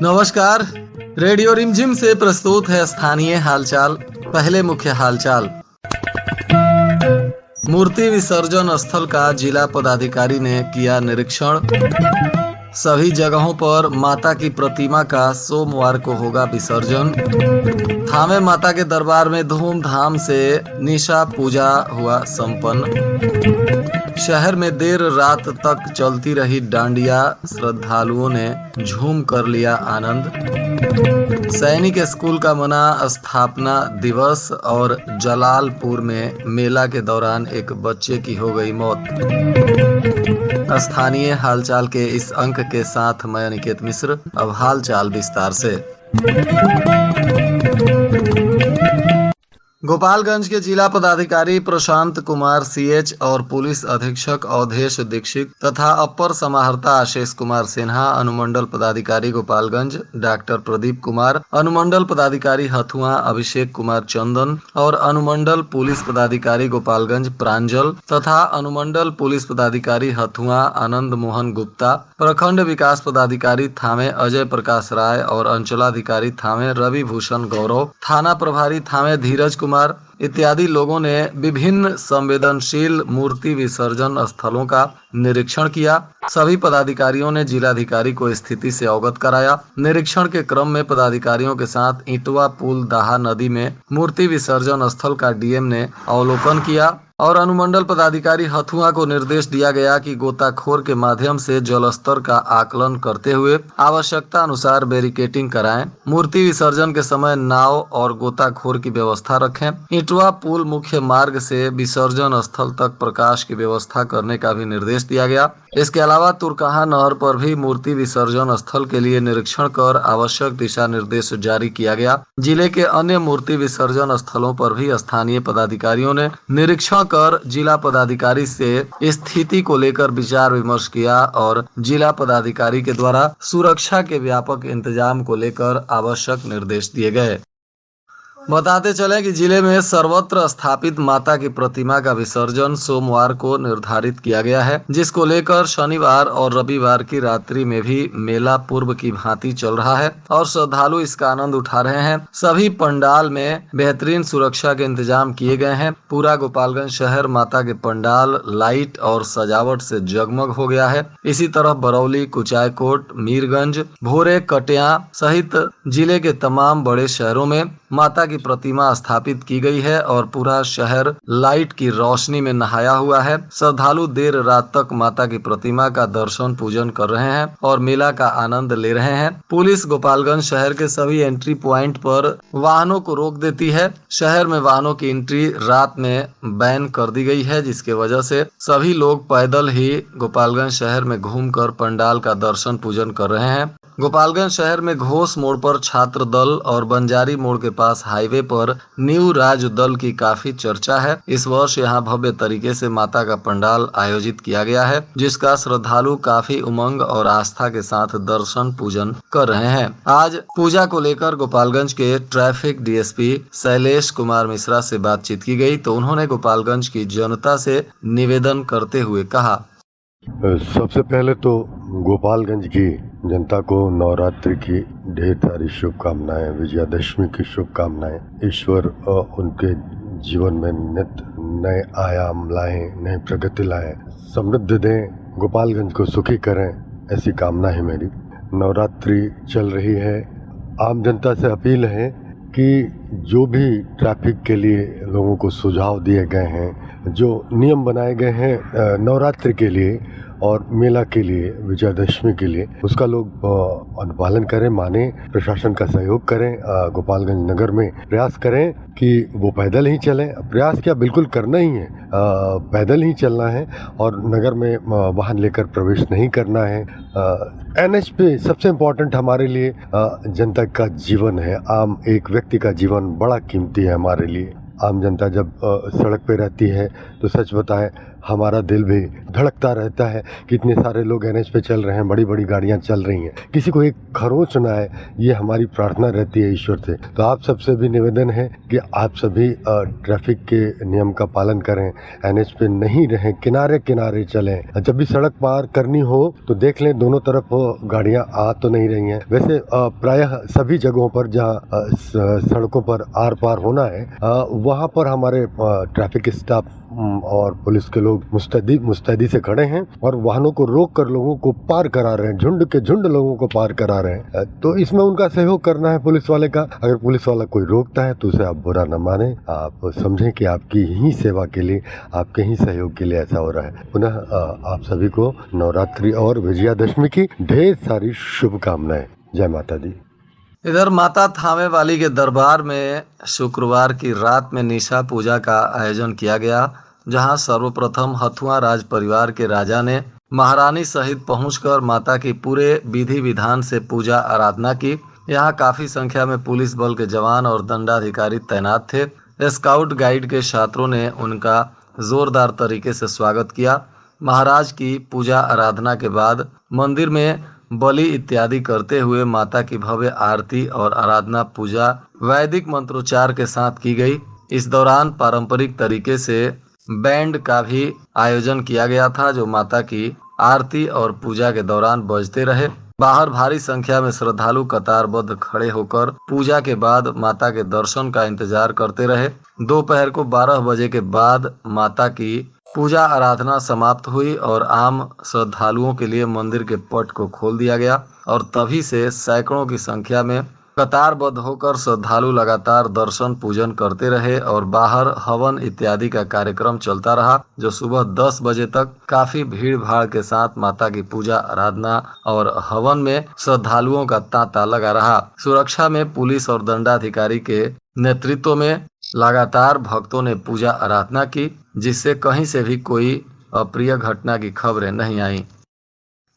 नमस्कार। रेडियो रिमझिम से प्रस्तुत है स्थानीय हालचाल। पहले मुख्य हालचाल। मूर्ति विसर्जन स्थल का जिला पदाधिकारी ने किया निरीक्षण। सभी जगहों पर माता की प्रतिमा का सोमवार को होगा विसर्जन। थामे माता के दरबार में धूमधाम से निशा पूजा हुआ संपन्न। शहर में देर रात तक चलती रही डांडिया, श्रद्धालुओं ने झूम कर लिया आनंद। सैनिक स्कूल का मना स्थापना दिवस और जलालपुर में मेला के दौरान एक बच्चे की हो गई मौत। स्थानीय हालचाल के इस अंक के साथ मैं अनिकेत मिश्र। अब हालचाल विस्तार से। गोपालगंज के जिला पदाधिकारी प्रशांत कुमार सीएच और पुलिस अधीक्षक अवधेश दीक्षित तथा अपर समाहर्ता आशीष कुमार सिन्हा, अनुमंडल पदाधिकारी गोपालगंज डॉक्टर प्रदीप कुमार, अनुमंडल पदाधिकारी हथुआ अभिषेक कुमार चंदन और अनुमंडल पुलिस पदाधिकारी गोपालगंज प्रांजल तथा अनुमंडल पुलिस पदाधिकारी हथुआ आनंद मोहन गुप्ता, प्रखंड विकास पदाधिकारी थामे अजय प्रकाश राय और अंचलाधिकारी थामे रवि भूषण गौरव, थाना प्रभारी थामे धीरज कुमार इत्यादि लोगों ने विभिन्न संवेदनशील मूर्ति विसर्जन स्थलों का निरीक्षण किया। सभी पदाधिकारियों ने जिलाधिकारी को स्थिति से अवगत कराया। निरीक्षण के क्रम में पदाधिकारियों के साथ इटवा पुल दाहा नदी में मूर्ति विसर्जन स्थल का डीएम ने अवलोकन किया और अनुमंडल पदाधिकारी हथुआ को निर्देश दिया गया कि गोताखोर के माध्यम से जलस्तर का आकलन करते हुए आवश्यकता अनुसार बैरिकेटिंग कराएं। मूर्ति विसर्जन के समय नाव और गोताखोर की व्यवस्था रखें। इटवा पुल मुख्य मार्ग से विसर्जन स्थल तक प्रकाश की व्यवस्था करने का भी निर्देश दिया गया। इसके अलावा तुरकहा नहर पर भी मूर्ति विसर्जन स्थल के लिए निरीक्षण कर आवश्यक दिशा निर्देश जारी किया गया। जिले के अन्य मूर्ति विसर्जन स्थलों पर भी स्थानीय पदाधिकारियों ने निरीक्षण कर जिला पदाधिकारी से स्थिति को लेकर विचार विमर्श किया और जिला पदाधिकारी के द्वारा सुरक्षा के व्यापक इंतजाम को लेकर आवश्यक निर्देश दिए गए। बताते चले कि जिले में सर्वत्र स्थापित माता की प्रतिमा का विसर्जन सोमवार को निर्धारित किया गया है, जिसको लेकर शनिवार और रविवार की रात्रि में भी मेला पूर्व की भांति चल रहा है और श्रद्धालु इसका आनंद उठा रहे हैं। सभी पंडाल में बेहतरीन सुरक्षा के इंतजाम किए गए हैं। पूरा गोपालगंज शहर माता के पंडाल, लाइट और सजावट से जगमग हो गया है। इसी तरह बरौली, कुचायकोट, मीरगंज, भोरे, कटिया सहित जिले के तमाम बड़े शहरों में माता की प्रतिमा स्थापित की गई है और पूरा शहर लाइट की रोशनी में नहाया हुआ है। श्रद्धालु देर रात तक माता की प्रतिमा का दर्शन पूजन कर रहे हैं और मेला का आनंद ले रहे हैं। पुलिस गोपालगंज शहर के सभी एंट्री पॉइंट पर वाहनों को रोक देती है। शहर में वाहनों की एंट्री रात में बैन कर दी गई है, जिसके वजह से सभी लोग पैदल ही गोपालगंज शहर में घूमकर पंडाल का दर्शन पूजन कर रहे हैं। गोपालगंज शहर में घोष मोड़ पर छात्र दल और बंजारी मोड़ के पास हाईवे पर न्यू राज दल की काफी चर्चा है। इस वर्ष यहां भव्य तरीके से माता का पंडाल आयोजित किया गया है, जिसका श्रद्धालु काफी उमंग और आस्था के साथ दर्शन पूजन कर रहे हैं। आज पूजा को लेकर गोपालगंज के ट्रैफिक डीएसपी शैलेश कुमार मिश्रा से बातचीत की गई तो उन्होंने गोपालगंज की जनता से निवेदन करते हुए कहा, सबसे पहले तो गोपालगंज की जनता को नवरात्रि की ढेर सारी शुभकामनाएं, विजयादशमी की शुभकामनाएं। ईश्वर उनके जीवन में नित नए आयाम लाएं, नई प्रगति लाएं, समृद्धि दें, गोपालगंज को सुखी करें, ऐसी कामना है मेरी। नवरात्रि चल रही है। आम जनता से अपील है कि जो भी ट्रैफिक के लिए लोगों को सुझाव दिए गए हैं, जो नियम बनाए गए हैं नवरात्रि के लिए और मेला के लिए, विजयादशमी के लिए, उसका लोग अनुपालन करें, माने, प्रशासन का सहयोग करें। गोपालगंज नगर में प्रयास करें कि वो पैदल ही चलें। प्रयास क्या, बिल्कुल करना ही है, पैदल ही चलना है और नगर में वाहन लेकर प्रवेश नहीं करना है। एनएच पे सबसे इम्पोर्टेंट हमारे लिए जनता का जीवन है। आम एक व्यक्ति का जीवन बड़ा कीमती है हमारे लिए। आम जनता जब सड़क पे रहती है तो सच बताएं हमारा दिल भी धड़कता रहता है कि इतने सारे लोग एनएच पे चल रहे हैं, बड़ी बड़ी गाड़ियां चल रही हैं, किसी को एक खरोंच ना आए, ये हमारी प्रार्थना रहती है ईश्वर से। तो आप सबसे भी निवेदन है कि आप सभी ट्रैफिक के नियम का पालन करें, एनएच पे नहीं रहें, किनारे किनारे चलें। जब भी सड़क पार करनी हो तो देख लें दोनों तरफ गाड़ियां आ तो नहीं रही हैं। वैसे प्रायः सभी जगहों पर जहां सड़कों पर आर पार होना है वहां पर हमारे ट्रैफिक स्टाफ और पुलिस के लोग मुस्तैदी से खड़े हैं और वाहनों को रोक कर लोगों को पार करा रहे हैं, झुंड के झुंड लोगों को पार करा रहे हैं। तो इसमें उनका सहयोग करना है पुलिस वाले का। अगर पुलिस वाला कोई रोकता है तो उसे आप बुरा न माने, आप समझें कि आपकी ही सेवा के लिए, आपके ही सहयोग के लिए ऐसा हो रहा है। पुनः आप सभी को नवरात्रि और विजयादशमी की ढेर सारी शुभकामनाएं। जय माता दी। इधर माता थामे वाली के दरबार में शुक्रवार की रात में निशा पूजा का आयोजन किया गया, जहां सर्वप्रथम हथुआ राज परिवार के राजा ने महारानी सहित पहुंचकर माता की पूरे विधि विधान से पूजा आराधना की। यहां काफी संख्या में पुलिस बल के जवान और दंडाधिकारी तैनात थे। स्काउट गाइड के छात्रों ने उनका जोरदार तरीके से स्वागत किया। महाराज की पूजा आराधना के बाद मंदिर में बलि इत्यादि करते हुए माता की भव्य आरती और आराधना पूजा वैदिक मंत्रोच्चार के साथ की गई। इस दौरान पारंपरिक तरीके से बैंड का भी आयोजन किया गया था, जो माता की आरती और पूजा के दौरान बजते रहे। बाहर भारी संख्या में श्रद्धालु कतारबद्ध खड़े होकर पूजा के बाद माता के दर्शन का इंतजार करते रहे। दोपहर को 12 बजे के बाद माता की पूजा आराधना समाप्त हुई और आम श्रद्धालुओं के लिए मंदिर के पट को खोल दिया गया और तभी से सैकड़ों की संख्या में कतारबद्ध होकर श्रद्धालु लगातार दर्शन पूजन करते रहे और बाहर हवन इत्यादि का कार्यक्रम चलता रहा, जो सुबह 10 बजे तक काफी भीड़ भाड़ के साथ माता की पूजा आराधना और हवन में श्रद्धालुओं का तांता लगा रहा। सुरक्षा में पुलिस और दंडाधिकारी के नेतृत्व में लगातार भक्तों ने पूजा आराधना की, जिससे कहीं से भी कोई अप्रिय घटना की खबरें नहीं आई।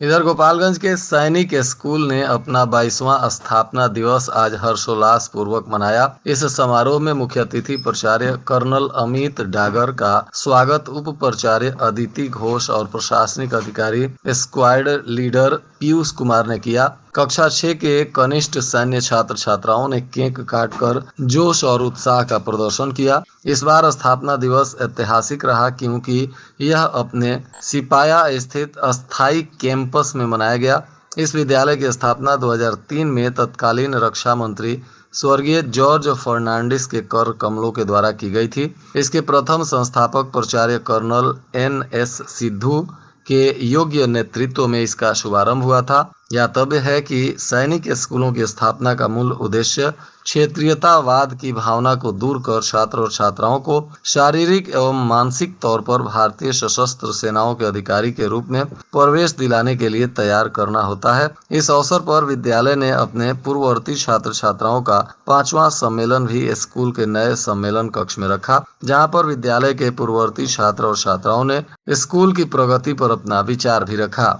इधर गोपालगंज के सैनिक स्कूल ने अपना 22वां स्थापना दिवस आज हर्षोल्लास पूर्वक मनाया। इस समारोह में मुख्य अतिथि प्राचार्य कर्नल अमित डागर का स्वागत उप प्राचार्य अदिति घोष और प्रशासनिक अधिकारी स्क्वाड लीडर पीयूष कुमार ने किया। कक्षा 6 के कनिष्ठ सैन्य छात्र छात्राओं ने केक काटकर जोश और उत्साह का प्रदर्शन किया। इस बार स्थापना दिवस ऐतिहासिक रहा क्योंकि यह अपने सिपाया स्थित अस्थायी कैंपस में मनाया गया। इस विद्यालय की स्थापना 2003 में तत्कालीन रक्षा मंत्री स्वर्गीय जॉर्ज फर्नांडिस के कर कमलों के द्वारा की गई थी। इसके प्रथम संस्थापक प्राचार्य कर्नल NS सिद्धू के योग्य नेतृत्व में इसका शुभारंभ हुआ था। ज्ञातव्य है कि सैनिक स्कूलों की स्थापना का मूल उद्देश्य क्षेत्रीयतावाद की भावना को दूर कर छात्र और छात्राओं को शारीरिक एवं मानसिक तौर पर भारतीय सशस्त्र सेनाओं के अधिकारी के रूप में प्रवेश दिलाने के लिए तैयार करना होता है। इस अवसर पर विद्यालय ने अपने पूर्ववर्ती छात्र छात्राओं का 5वां सम्मेलन भी स्कूल के नए सम्मेलन कक्ष में रखा, जहां पर विद्यालय के पूर्ववर्ती छात्र और छात्राओं ने स्कूल की प्रगति पर अपना विचार भी रखा।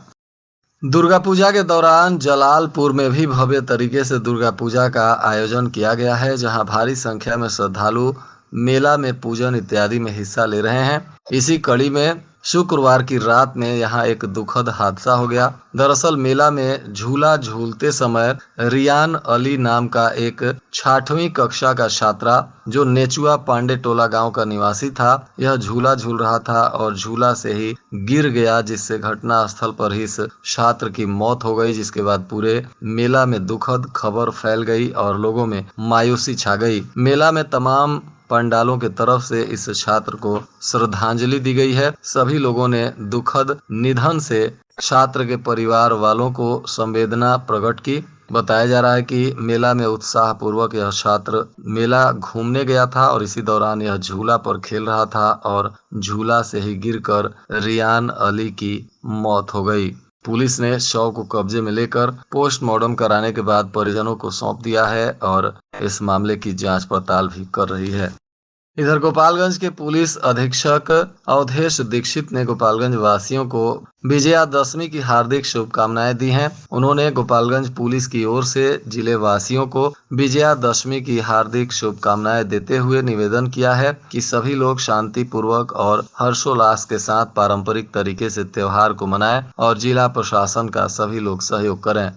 दुर्गा पूजा के दौरान जलालपुर में भी भव्य तरीके से दुर्गा पूजा का आयोजन किया गया है, जहां भारी संख्या में श्रद्धालु मेला में पूजन इत्यादि में हिस्सा ले रहे हैं। इसी कड़ी में शुक्रवार की रात में यहां एक दुखद हादसा हो गया। दरअसल मेला में झूला झूलते समय रियान अली नाम का एक 6वीं कक्षा का छात्रा, जो नेचुआ पांडे टोला गांव का निवासी था, यह झूला झूल रहा था और झूला से ही गिर गया, जिससे घटना स्थल पर ही इस छात्र की मौत हो गई। जिसके बाद पूरे मेला में दुखद खबर फैल गई और लोगों में मायूसी छा गई। मेला में तमाम पंडालों के तरफ से इस छात्र को श्रद्धांजलि दी गई है। सभी लोगों ने दुखद निधन से छात्र के परिवार वालों को संवेदना प्रकट की। बताया जा रहा है कि मेला में उत्साह पूर्वक यह छात्र मेला घूमने गया था और इसी दौरान यह झूला पर खेल रहा था और झूला से ही गिरकर रियान अली की मौत हो गई। पुलिस ने शव को कब्जे में लेकर पोस्टमार्टम कराने के बाद परिजनों को सौंप दिया है और इस मामले की जांच पड़ताल भी कर रही है। इधर गोपालगंज के पुलिस अधीक्षक अवधेश दीक्षित ने गोपालगंज वासियों को विजयादशमी की हार्दिक शुभकामनाएं दी हैं। उन्होंने गोपालगंज पुलिस की ओर से जिले वासियों को विजयादशमी की हार्दिक शुभकामनाएं देते हुए निवेदन किया है कि सभी लोग शांतिपूर्वक और हर्षोल्लास के साथ पारंपरिक तरीके से त्योहार को मनाएं और जिला प्रशासन का सभी लोग सहयोग करें।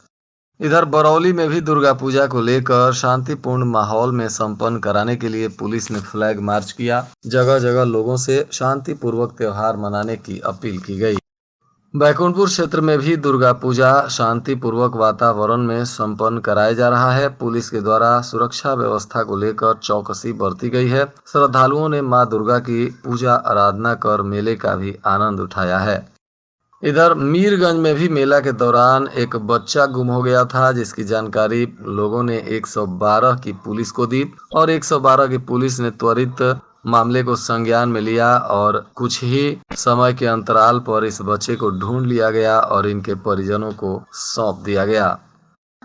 इधर बरौली में भी दुर्गा पूजा को लेकर शांतिपूर्ण माहौल में संपन्न कराने के लिए पुलिस ने फ्लैग मार्च किया। जगह जगह लोगों से शांतिपूर्वक त्योहार मनाने की अपील की गई। बैकुंठपुर क्षेत्र में भी दुर्गा पूजा शांतिपूर्वक वातावरण में संपन्न कराया जा रहा है। पुलिस के द्वारा सुरक्षा व्यवस्था को लेकर चौकसी बरती गई है। श्रद्धालुओं ने मां दुर्गा की पूजा आराधना कर मेले का भी आनंद उठाया है। इधर मीरगंज में भी मेला के दौरान एक बच्चा गुम हो गया था, जिसकी जानकारी लोगों ने 112 की पुलिस को दी और 112 की पुलिस ने त्वरित मामले को संज्ञान में लिया और कुछ ही समय के अंतराल पर इस बच्चे को ढूंढ लिया गया और इनके परिजनों को सौंप दिया गया।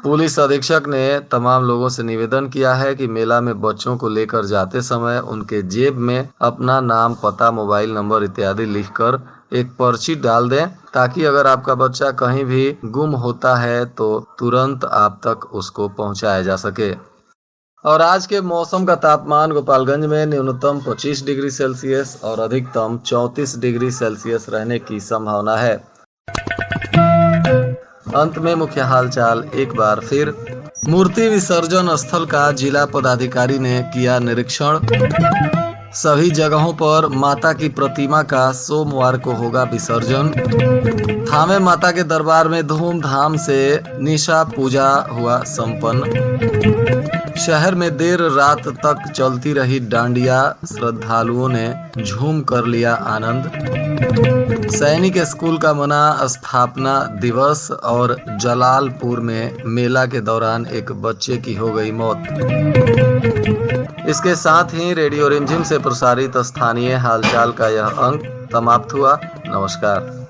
पुलिस अधीक्षक ने तमाम लोगों से निवेदन किया है कि मेला में बच्चों को लेकर जाते समय उनके जेब में अपना नाम, पता, मोबाइल नंबर इत्यादि लिखकर एक पर्ची डाल दें, ताकि अगर आपका बच्चा कहीं भी गुम होता है तो तुरंत आप तक उसको पहुंचाया जा सके। और आज के मौसम का तापमान गोपालगंज में न्यूनतम 25 डिग्री सेल्सियस और अधिकतम 34 डिग्री सेल्सियस रहने की संभावना है। अंत में मुख्य हालचाल एक बार फिर। मूर्ति विसर्जन स्थल का जिला पदाधिकारी ने किया निरीक्षण। सभी जगहों पर माता की प्रतिमा का सोमवार को होगा विसर्जन। थामे माता के दरबार में धूमधाम से निशा पूजा हुआ संपन्न। शहर में देर रात तक चलती रही डांडिया, श्रद्धालुओं ने झूम कर लिया आनंद। सैनिक स्कूल का मना स्थापना दिवस और जलालपुर में मेला के दौरान एक बच्चे की हो गई मौत। इसके साथ ही रेडियो रिमझिम से प्रसारित स्थानीय हालचाल का यह अंक समाप्त हुआ। नमस्कार।